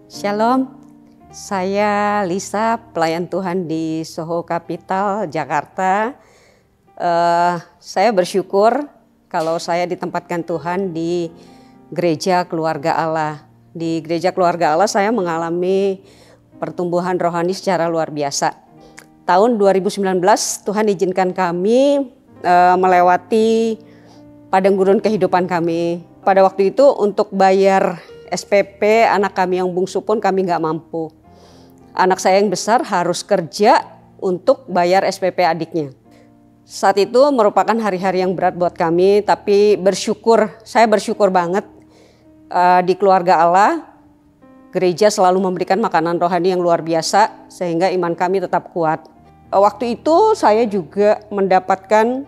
Shalom, saya Lisa, pelayan Tuhan di Soho Capital, Jakarta. Saya bersyukur kalau saya ditempatkan Tuhan di Gereja Keluarga Allah. Di Gereja Keluarga Allah saya mengalami pertumbuhan rohani secara luar biasa. Tahun 2019 Tuhan izinkan kami melewati padang gurun kehidupan kami. Pada waktu itu untuk bayar SPP anak kami yang bungsu pun kami nggak mampu. Anak saya yang besar harus kerja untuk bayar SPP adiknya. Saat itu merupakan hari-hari yang berat buat kami, tapi saya bersyukur banget di keluarga Allah, gereja selalu memberikan makanan rohani yang luar biasa sehingga iman kami tetap kuat. Waktu itu saya juga mendapatkan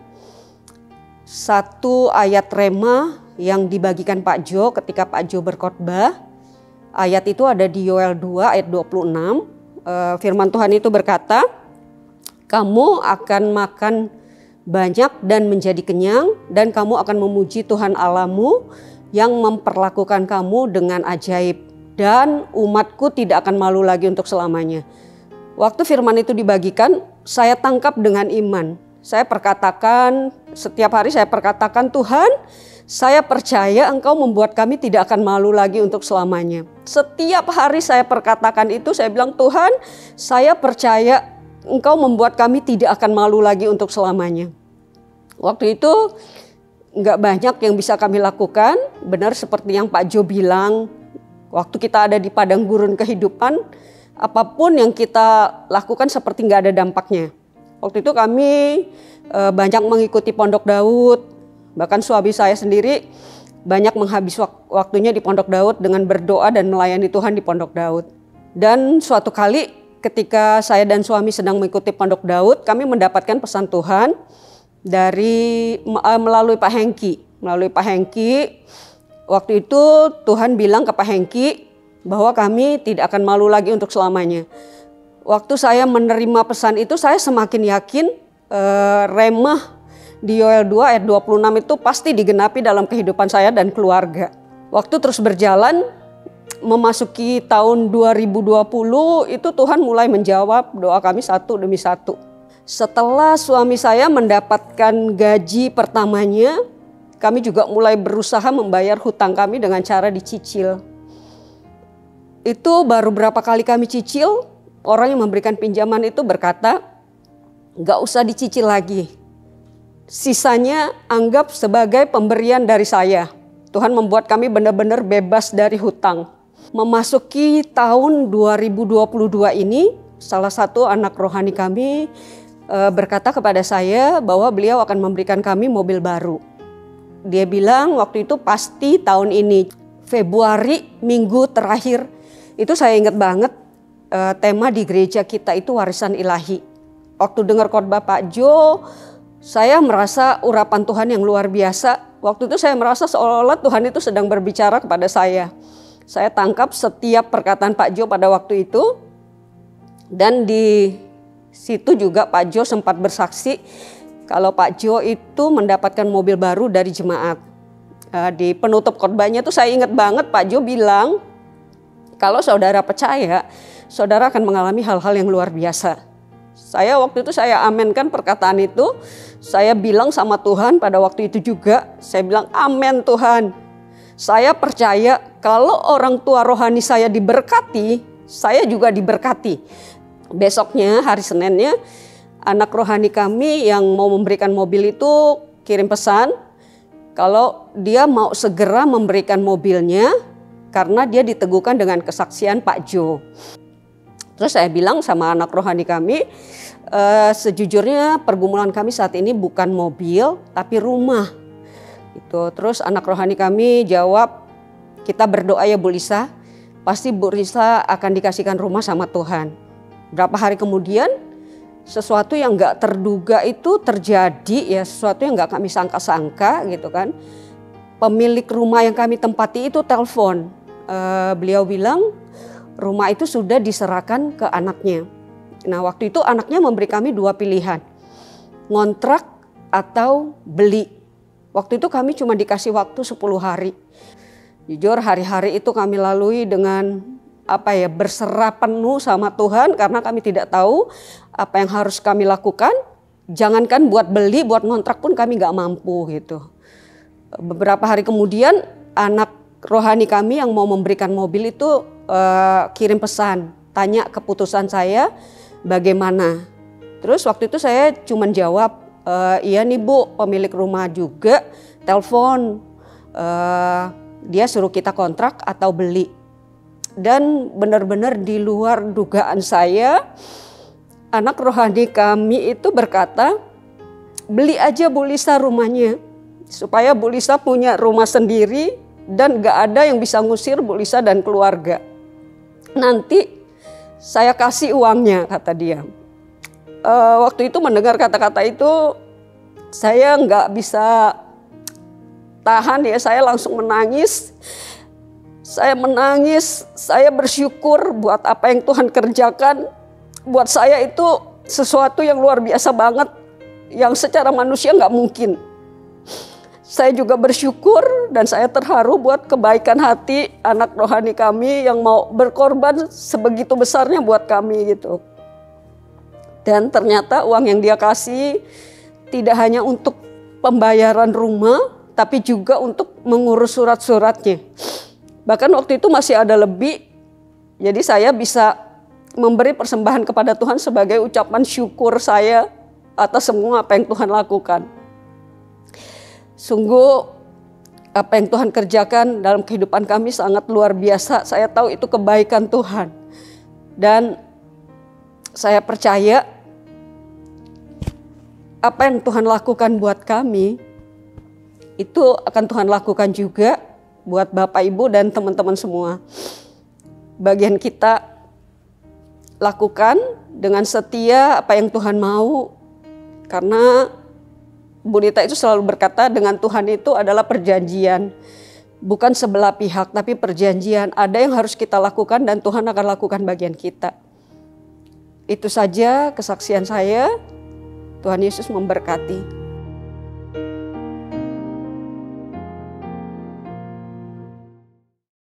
satu ayat rema yang dibagikan Pak Jo ketika Pak Jo berkhotbah. Ayat itu ada di Yoel 2 ayat 26. Firman Tuhan itu berkata, "Kamu akan makan banyak dan menjadi kenyang, dan kamu akan memuji Tuhan Allahmu yang memperlakukan kamu dengan ajaib, dan umatku tidak akan malu lagi untuk selamanya." Waktu firman itu dibagikan, saya tangkap dengan iman. Setiap hari saya perkatakan, "Tuhan, saya percaya Engkau membuat kami tidak akan malu lagi untuk selamanya." Setiap hari saya perkatakan itu, saya bilang, "Tuhan, saya percaya Engkau membuat kami tidak akan malu lagi untuk selamanya." Waktu itu nggak banyak yang bisa kami lakukan, benar seperti yang Pak Jo bilang, waktu kita ada di padang gurun kehidupan, apapun yang kita lakukan seperti nggak ada dampaknya. Waktu itu kami banyak mengikuti Pondok Daud, bahkan suami saya sendiri banyak menghabis waktunya di Pondok Daud dengan berdoa dan melayani Tuhan di Pondok Daud. Dan suatu kali ketika saya dan suami sedang mengikuti Pondok Daud, kami mendapatkan pesan Tuhan melalui Pak Hengki. Waktu itu Tuhan bilang ke Pak Hengki bahwa kami tidak akan malu lagi untuk selamanya. Waktu saya menerima pesan itu, saya semakin yakin remah di Yoel 2 ayat 26 itu pasti digenapi dalam kehidupan saya dan keluarga. Waktu terus berjalan, memasuki tahun 2020 itu Tuhan mulai menjawab doa kami satu demi satu. Setelah suami saya mendapatkan gaji pertamanya, kami juga mulai berusaha membayar hutang kami dengan cara dicicil. Itu baru berapa kali kami cicil, orang yang memberikan pinjaman itu berkata, "Gak usah dicicil lagi. Sisanya anggap sebagai pemberian dari saya." Tuhan membuat kami benar-benar bebas dari hutang. Memasuki tahun 2022 ini, salah satu anak rohani kami berkata kepada saya bahwa beliau akan memberikan kami mobil baru. Dia bilang waktu itu pasti tahun ini, Februari minggu terakhir. Itu saya ingat banget tema di gereja kita itu warisan ilahi. Waktu dengar khotbah Pak Jo, saya merasa urapan Tuhan yang luar biasa. Waktu itu saya merasa seolah-olah Tuhan itu sedang berbicara kepada saya. Saya tangkap setiap perkataan Pak Jo pada waktu itu. Dan di situ juga Pak Jo sempat bersaksi kalau Pak Jo itu mendapatkan mobil baru dari jemaat. Di penutup khotbahnya itu saya ingat banget Pak Jo bilang, kalau saudara percaya, saudara akan mengalami hal-hal yang luar biasa. Waktu itu saya amenkan perkataan itu. Saya bilang sama Tuhan pada waktu itu juga, saya bilang, "Amin Tuhan. Saya percaya kalau orang tua rohani saya diberkati, saya juga diberkati." Besoknya hari Seninnya, anak rohani kami yang mau memberikan mobil itu kirim pesan kalau dia mau segera memberikan mobilnya karena dia diteguhkan dengan kesaksian Pak Jo. Terus saya bilang sama anak rohani kami, sejujurnya pergumulan kami saat ini bukan mobil tapi rumah. Terus anak rohani kami jawab, "Kita berdoa ya Bu Lisa, pasti Bu Lisa akan dikasihkan rumah sama Tuhan." Berapa hari kemudian sesuatu yang gak terduga itu terjadi, ya sesuatu yang gak kami sangka-sangka gitu kan. Pemilik rumah yang kami tempati itu telepon. Beliau bilang rumah itu sudah diserahkan ke anaknya. Nah waktu itu anaknya memberi kami dua pilihan, ngontrak atau beli. Waktu itu kami cuma dikasih waktu 10 hari. Jujur hari-hari itu kami lalui dengan berserah penuh sama Tuhan karena kami tidak tahu apa yang harus kami lakukan. Jangankan buat beli, buat ngontrak pun kami nggak mampu gitu. Beberapa hari kemudian anak rohani kami yang mau memberikan mobil itu kirim pesan, tanya keputusan saya bagaimana. Terus waktu itu saya cuma jawab, iya nih Bu, pemilik rumah juga telepon, dia suruh kita kontrak atau beli. Dan benar-benar di luar dugaan saya, anak rohani kami itu berkata, beli aja Bu Lisa rumahnya, supaya Bu Lisa punya rumah sendiri dan gak ada yang bisa ngusir Bu Lisa dan keluarga. Nanti saya kasih uangnya, kata dia. Waktu itu mendengar kata-kata itu, saya gak bisa tahan ya, saya langsung menangis. Saya menangis, saya bersyukur buat apa yang Tuhan kerjakan. Buat saya itu sesuatu yang luar biasa banget, yang secara manusia nggak mungkin. Saya juga bersyukur dan saya terharu buat kebaikan hati anak rohani kami yang mau berkorban sebegitu besarnya buat kami gitu. Dan ternyata uang yang dia kasih tidak hanya untuk pembayaran rumah, tapi juga untuk mengurus surat-suratnya. Bahkan waktu itu masih ada lebih, jadi saya bisa memberi persembahan kepada Tuhan sebagai ucapan syukur saya atas semua apa yang Tuhan lakukan. Sungguh apa yang Tuhan kerjakan dalam kehidupan kami sangat luar biasa. Saya tahu itu kebaikan Tuhan. Dan saya percaya apa yang Tuhan lakukan buat kami, itu akan Tuhan lakukan juga buat Bapak Ibu dan teman-teman semua. Bagian kita lakukan dengan setia apa yang Tuhan mau. Karena Bu Dita itu selalu berkata dengan Tuhan itu adalah perjanjian. Bukan sebelah pihak tapi perjanjian. Ada yang harus kita lakukan dan Tuhan akan lakukan bagian kita. Itu saja kesaksian saya. Tuhan Yesus memberkati.